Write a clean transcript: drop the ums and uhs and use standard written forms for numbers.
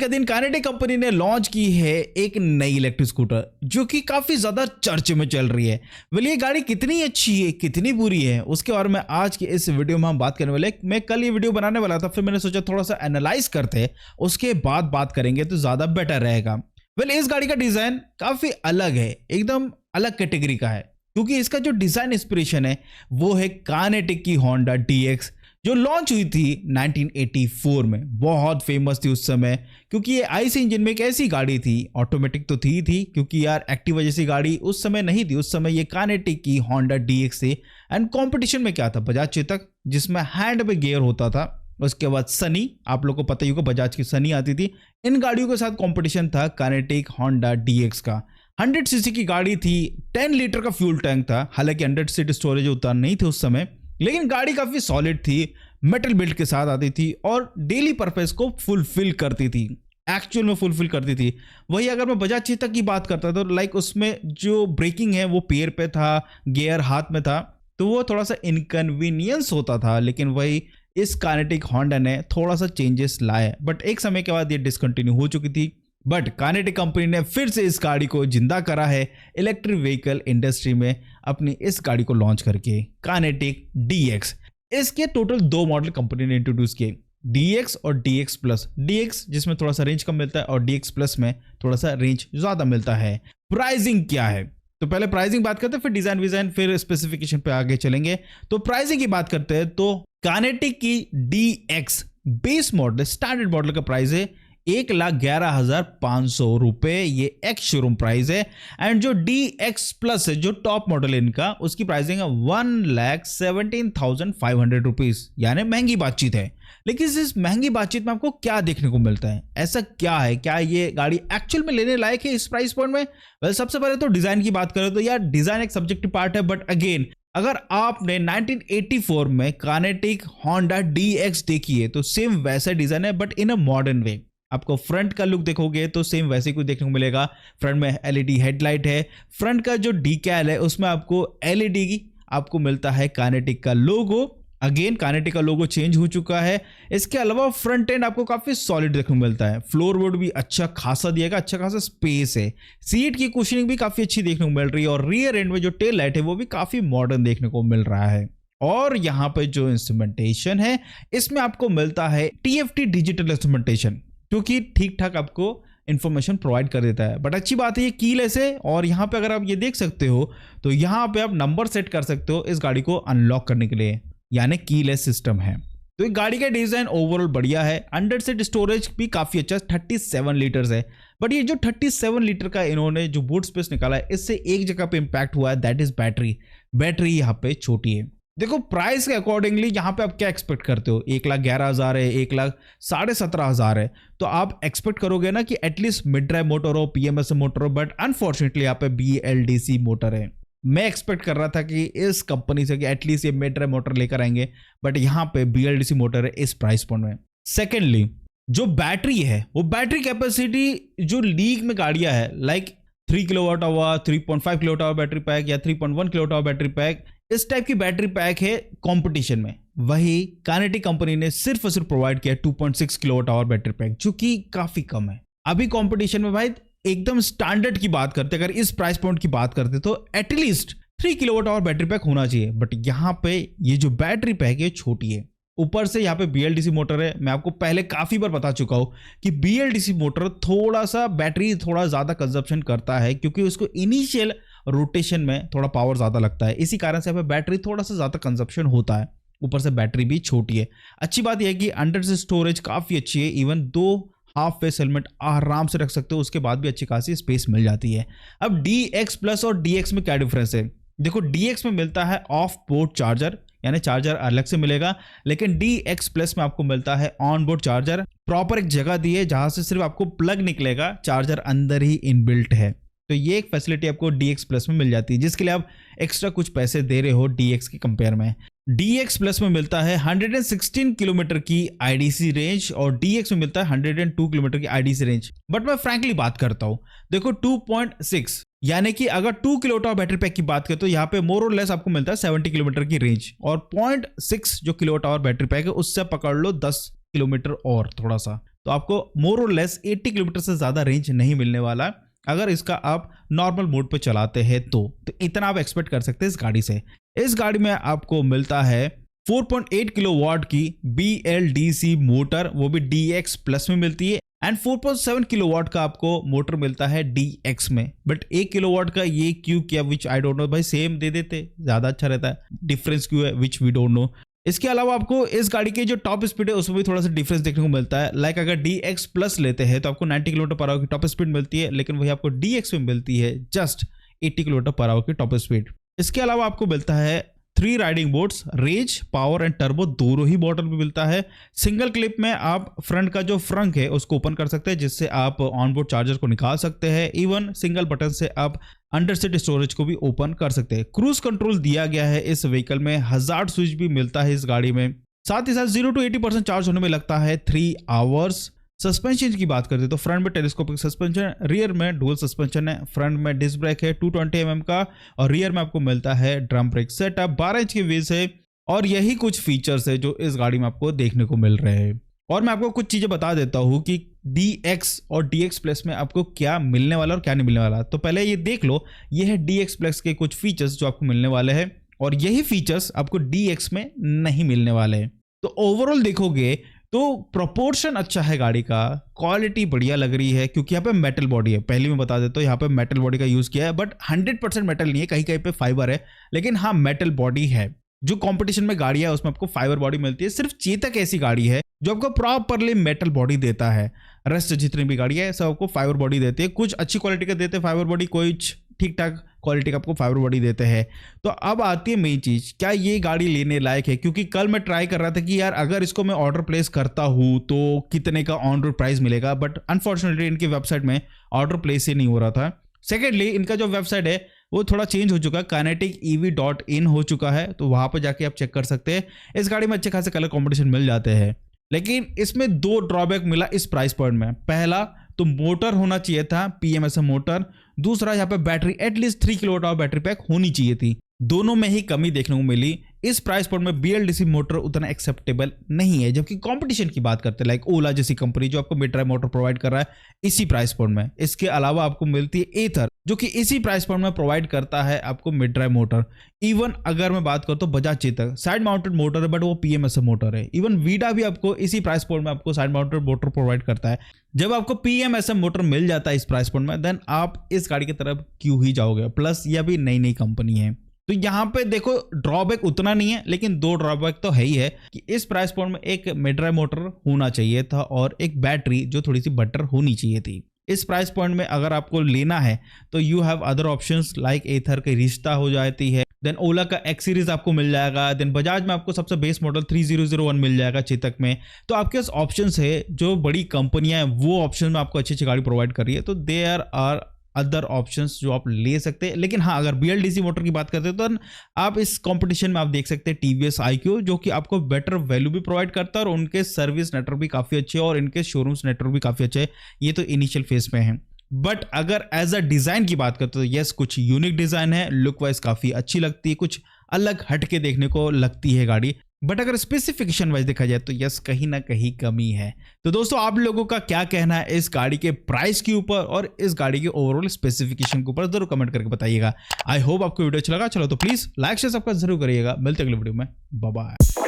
के दिन kinetic company ने लॉन्च की है एक नई इलेक्ट्रिक स्कूटर जो कि काफी ज्यादा चर्चे में चल रही है। वेल ये गाड़ी कितनी अच्छी है कितनी बुरी है उसके बारे में आज के इस वीडियो में हम बात करने वाले। मैं कल ये वीडियो बनाने वाला था, फिर मैंने सोचा थोड़ा सा एनालाइज करते हैं उसके बाद बात करेंगे तो ज्यादा बेटर रहेगा। वेल इस गाड़ी का डिजाइन काफी अलग है, एकदम अलग कैटेगरी का है क्योंकि इसका जो डिजाइन इंस्पिरेशन है वो है काइनेटिक की होंडा DX जो लॉन्च हुई थी 1984 में। बहुत फेमस थी उस समय क्योंकि ये आईसी इंजन में एक ऐसी गाड़ी थी, ऑटोमेटिक तो थी क्योंकि यार एक्टिवा जैसी गाड़ी उस समय नहीं थी। उस समय ये काइनेटिक की होंडा DX थी एंड कंपटीशन में क्या था, बजाज चेतक जिसमें हैंड पे गियर होता था। उसके बाद सनी, आप लोग को पता ही होगा बजाज की सनी आती थी। इन गाड़ियों के साथ कंपटीशन था काइनेटिक होंडा DX का। 100 सीसी की गाड़ी थी, 10 लीटर का फ्यूल टैंक था, हालांकि 100 सीट स्टोरेज उतना नहीं थे उस समय, लेकिन गाड़ी काफी सॉलिड थी, मेटल बिल्ड के साथ आती थी और डेली पर्पस को फुलफिल करती थी, एक्चुअल में फुलफिल करती थी। वही अगर मैं बजाज चेतक की बात करता तो लाइक उसमें जो ब्रेकिंग है वो पैर पे था, गियर हाथ में था, तो वो थोड़ा सा इनकन्वीनियंस होता था। लेकिन वही इस काइनेटिक होंडा ने थोड़ा सा चेंजेस लाए, बट एक समय के बाद ये डिसकंटिन्यू हो चुकी थी। बट काइनेटिक कंपनी ने फिर से इस गाड़ी को जिंदा करा है इलेक्ट्रिक व्हीकल इंडस्ट्री में अपनी इस गाड़ी को लॉन्च करके, काइनेटिक DX। इसके टोटल 2 मॉडल कंपनी ने इंट्रोड्यूस किए, DX और DX प्लस। DX जिसमें थोड़ा सा रेंज कम मिलता है और DX प्लस में थोड़ा सा रेंज ज्यादा मिलता है। प्राइसिंग क्या है, तो पहले प्राइसिंग बात करते हैं, फिर डिजाइन फिर स्पेसिफिकेशन पे आगे चलेंगे। तो प्राइसिंग की बात करते हैं तो काइनेटिक की DX base model standard model का प्राइस है 1,11,500 रुपए, ये एक्स शोरूम प्राइस है। एंड जो DX प्लस है जो टॉप मॉडल है इनका, उसकी प्राइसिंग है 1,17,500 रुपीज, यानी महंगी बातचीत है। लेकिन इस महंगी बातचीत में आपको क्या देखने को मिलता है, ऐसा क्या है, क्या ये गाड़ी एक्चुअल में लेने लायक है इस प्राइस पॉइंट में? वेल सबसे पहले तो डिजाइन की बात करें तो यार डिजाइन एक सब्जेक्टिव पार्ट है, बट अगेन अगर आपने 1984 में काइनेटिक होंडा DX देखी है तो सेम वैसा डिजाइन है but in a modern way. आपको फ्रंट का लुक देखोगे तो सेम वैसे कुछ देखने को मिलेगा। फ्रंट में LED हेडलाइट है, फ्रंट का जो डीकैल है उसमें आपको LED की आपको मिलता है काइनेटिक का लोगो। अगेन काइनेटिक का लोगो चेंज हो चुका है। इसके अलावा फ्रंट एंड आपको काफी सॉलिड देखने को मिलता है, फ्लोर बोर्ड भी अच्छा खासा दिएगा, अच्छा खासा स्पेस है, सीट की कुशनिंग भी काफी अच्छी देखने को मिल रही है और रियर एंड में जो टेल लाइट है वो भी काफी मॉडर्न देखने को मिल रहा है। और यहाँ पे जो इंस्ट्रूमेंटेशन है इसमें आपको मिलता है TFT डिजिटल इंस्ट्रूमेंटेशन जो कि ठीक ठाक आपको इंफॉर्मेशन प्रोवाइड कर देता है। बट अच्छी बात है ये कीलेस है और यहाँ पे अगर आप ये देख सकते हो तो यहाँ पे आप नंबर सेट कर सकते हो इस गाड़ी को अनलॉक करने के लिए, यानी कीलेस सिस्टम है। तो एक गाड़ी का डिजाइन ओवरऑल बढ़िया है। 100 सीट स्टोरेज भी काफी अच्छा 37 लीटर्स है। बट ये जो 37 लीटर का इन्होंने जो बूट स्पेस निकाला है इससे एक जगह पे इंपैक्ट हुआ है, दैट इज बैटरी यहाँ पे छोटी है। देखो प्राइस के अकॉर्डिंगली यहाँ पे आप क्या एक्सपेक्ट करते हो, 1,11,000 है, 1,17,500 है, तो आप एक्सपेक्ट करोगे ना कि एटलीस्ट मिड ड्राइव मोटर हो, PMSM मोटर हो, बट अनफॉर्चुनेटली यहाँ पे BLDC मोटर है। मैं एक्सपेक्ट कर रहा था कि इस कंपनी से कि एटलीस्ट ये मिड ड्राइव मोटर लेकर आएंगे, बट यहाँ पे BLDC मोटर है इस प्राइस पॉइंट में। सेकेंडली जो बैटरी है वो बैटरी कैपेसिटी जो लीग में गाड़ियां है like 3 kilowatt hour, 3.5 kilowatt hour battery pack या 3.1 किलोवाट आवर बैटरी पैक, इस टाइप की बैटरी पैक है कंपटीशन में। वही काइनेटिक कंपनी ने सिर्फ और सिर्फ प्रोवाइड किया 2.6 किलोवाट आवर बैटरी पैक जो कि काफी कम है। अभी कंपटीशन में भाई एकदम स्टैंडर्ड की बात करते, अगर इस प्राइस पॉइंट की बात करते तो at least 3 kilowatt hour battery pack होना चाहिए, बट यहाँ पे ये जो बैटरी पैक है छोटी है। ऊपर से यहाँ पे BLDC मोटर है। मैं आपको पहले काफी बार बता चुका हूं कि BLDC मोटर थोड़ा सा बैटरी थोड़ा ज्यादा कंजप्शन करता है क्योंकि उसको इनिशियल रोटेशन में थोड़ा पावर ज्यादा लगता है, इसी कारण से यहाँ पे बैटरी थोड़ा सा ज्यादा कंजप्शन होता है। ऊपर से बैटरी भी छोटी है। अच्छी बात यह है कि अंडर से स्टोरेज काफी अच्छी है, इवन 2 हाफ फेस हेलमेट आराम से रख सकते हो, उसके बाद भी अच्छी खासी स्पेस मिल जाती है। अब DX प्लस और DX में क्या डिफरेंस है, देखो DX में मिलता है ऑफ बोर्ड चार्जर, यानी चार्जर अलग से मिलेगा, लेकिन DX प्लस में आपको मिलता है ऑन बोर्ड चार्जर। प्रॉपर एक जगह दी है जहां से सिर्फ आपको प्लग निकलेगा, चार्जर अंदर ही इनबिल्ट है। तो ये एक फैसिलिटी आपको DX प्लस में मिल जाती है जिसके लिए आप एक्स्ट्रा कुछ पैसे दे रहे हो DX के कंपेयर में। DX प्लस में मिलता है 116 किलोमीटर की IDC रेंज और DX में मिलता है 102 किलोमीटर की IDC रेंज। बट मैं फ्रैंकली बात करता हूं, देखो 2.6 यानी कि अगर 2 किलोवाट आवर बैटरी पैक की बात करें तो यहाँ पे मोर और लेस आपको मिलता है 70 किलोमीटर की रेंज, और 0.6 जो किलोवाट आवर बैटरी पैक है उससे पकड़ लो 10 किलोमीटर और थोड़ा सा, तो आपको मोर और लेस 80 किलोमीटर से ज़्यादा रेंज नहीं मिलने वाला अगर इसका आप नॉर्मल मोड पे चलाते हैं तो इतना आप एक्सपेक्ट कर सकते हैं इस गाड़ी से। इस गाड़ी में आपको मिलता है 4.8 किलोवाट की BLDC मोटर, वो भी DX प्लस में मिलती है, एंड 4.7 किलोवाट का आपको मोटर मिलता है DX में। बट 1 किलोवाट का ये क्यों किया, विच आई डोंट नो भाई, सेम दे देते ज़्यादा अच्छा रहता है, डिफरेंस क्यों है विच वी डोंट नो। इसके अलावा आपको इस गाड़ी की जो टॉप स्पीड है उसमें भी थोड़ा सा डिफरेंस देखने को मिलता है। लाइक अगर DX प्लस लेते हैं तो आपको 90 किलोमीटर पर आवर की टॉप स्पीड मिलती है, लेकिन वही आपको DX में मिलती है जस्ट 80 किलोमीटर पर आवर की टॉप स्पीड। इसके अलावा आपको मिलता है 3 riding modes, range, power and turbo, दोनों ही मॉडल में मिलता है। सिंगल क्लिप में आप फ्रंट का जो फ्रंक है उसको ओपन कर सकते हैं, जिससे आप ऑनबोर्ड चार्जर को निकाल सकते हैं। इवन सिंगल बटन से आप अंडर सीट स्टोरेज को भी ओपन कर सकते हैं। क्रूज कंट्रोल दिया गया है इस व्हीकल में, हजार्ड स्विच भी मिलता है इस गाड़ी में। साथ ही साथ 0 to 80% चार्ज होने में लगता है 3 आवर्स। सस्पेंशन की बात करते हैं तो फ्रंट में टेलीस्कोपिक सस्पेंशन, रियर में डुअल सस्पेंशन है, फ्रंट में डिस्क ब्रेक है 220 mm का, और रियर में आपको मिलता है ड्रम ब्रेक सेटअप, 12 इंच की व्हील्स है, और यही कुछ फीचर्स है जो इस गाड़ी में आपको देखने को मिल रहे हैं। और मैं आपको कुछ चीजें बता देता हूँ कि DX और DX प्लस में आपको क्या मिलने वाला और क्या नहीं मिलने वाला। तो पहले ये देख लो, ये है DX प्लस के कुछ फीचर्स जो आपको मिलने वाले हैं, और यही फीचर्स आपको DX में नहीं मिलने वाले हैं। तो ओवरऑल देखोगे तो प्रोपोर्शन अच्छा है गाड़ी का, क्वालिटी बढ़िया लग रही है, क्योंकि यहाँ पे मेटल बॉडी है। पहले मैं बता देता हूँ, यहाँ पे मेटल बॉडी का यूज किया है, बट 100% मेटल नहीं है, कहीं कहीं पे फाइबर है, लेकिन हाँ मेटल बॉडी है। जो कंपटीशन में गाड़ियां है उसमें आपको फाइबर बॉडी मिलती है। सिर्फ चेतक ऐसी गाड़ी है जो आपको प्रॉपरली मेटल बॉडी देता है। रेस्ट जितनी भी गाड़ियां है सब आपको फाइबर बॉडी देती है, कुछ अच्छी क्वालिटी का देते हैं फाइबर बॉडी, कुछ ठीक ठाक क्वालिटी का आपको फाइबर बॉडी देते हैं। तो अब आती है मेन चीज, क्या ये गाड़ी लेने लायक है? क्योंकि कल मैं ट्राई कर रहा था कि यार अगर इसको मैं ऑर्डर प्लेस करता हूं तो कितने का ऑन रोड प्राइस मिलेगा, बट अनफॉर्चुनेटली इनकी वेबसाइट में ऑर्डर प्लेस ही नहीं हो रहा था। सेकेंडली इनका जो वेबसाइट है वो थोड़ा चेंज हो चुका है, kineticev.in हो चुका है, तो वहां पर जाके आप चेक कर सकते हैं। इस गाड़ी में अच्छे खासे कलर कॉम्बिनेशन मिल जाते हैं, लेकिन इसमें 2 ड्रॉबैक मिला इस प्राइस पॉइंट में। पहला तो मोटर होना चाहिए था PMSM मोटर, दूसरा यहाँ पे battery at least 3 kilowatt battery pack होनी चाहिए थी। दोनों में ही कमी देखने को मिली। इस प्राइस पॉइंट में BLDC मोटर उतना एक्सेप्टेबल नहीं है। जबकि कंपटीशन की बात करते हैं लाइक ओला जैसी कंपनी जो आपको मिड ड्राइव मोटर प्रोवाइड कर रहा है इसी प्राइस पॉइंट में। इसके अलावा आपको मिलती है एथर जो कि इसी प्राइस पॉइंट में प्रोवाइड करता है आपको मिड ड्राइव मोटर। इवन अगर मैं बात करूं तो Bajaj Chetak side mounted motor है, बट वो PMSM मोटर है। इवन वीडा भी आपको इसी प्राइस पॉइंट में आपको साइड माउंटेड मोटर प्रोवाइड करता है। जब आपको PMSM मोटर मिल जाता है इस प्राइस पॉइंट में, देन आप इस गाड़ी की तरफ क्यों ही जाओगे? प्लस यह भी नई नई कंपनी है, तो यहां पे देखो ड्रॉबैक उतना नहीं है, लेकिन 2 ड्रॉबैक तो है ही है कि इस प्राइस पॉइंट में एक मिड ड्राइव मोटर होना चाहिए था और एक बैटरी जो थोड़ी सी बेटर होनी चाहिए थी। इस प्राइस पॉइंट में अगर आपको लेना है तो you have other options like either की रिश्ता हो जाती है, देन ओला का X सीरीज आपको मिल जाएगा, देन बजाज में आपको सबसे बेस मॉडल 3001 मिल जाएगा चेतक में। तो आपके पास ऑप्शंस है, जो बड़ी कंपनियां हैं वो ऑप्शन में आपको अच्छी अच्छी गाड़ी प्रोवाइड कर रही है, तो देयर आर अदर ऑप्शंस जो आप ले सकते हैं। लेकिन हाँ, अगर BLDC मोटर की बात करते हैं तो आप इस कंपटीशन में आप देख सकते हैं TVS iQ जो कि आपको बेटर वैल्यू भी प्रोवाइड करता है और उनके सर्विस नेटवर्क भी काफ़ी अच्छे हैं और इनके शोरूम्स नेटवर्क भी काफ़ी अच्छे हैं। ये तो इनिशियल फेज में है, बट अगर एज अ डिज़ाइन की बात करते हैं तो यस कुछ यूनिक डिज़ाइन है, लुक वाइज काफ़ी अच्छी लगती है, कुछ अलग हट के देखने को लगती है गाड़ी। बट अगर स्पेसिफिकेशन वाइज देखा जाए तो यस कहीं ना कहीं कमी है। तो दोस्तों आप लोगों का क्या कहना है इस गाड़ी के प्राइस के ऊपर और इस गाड़ी के ओवरऑल स्पेसिफिकेशन के ऊपर जरूर कमेंट करके बताइएगा। आई होप आपको वीडियो अच्छा लगा। चलो तो प्लीज लाइक शेयर सब्सक्राइब जरूर करिएगा। मिलते हैं अगले वीडियो में, बाय बाय।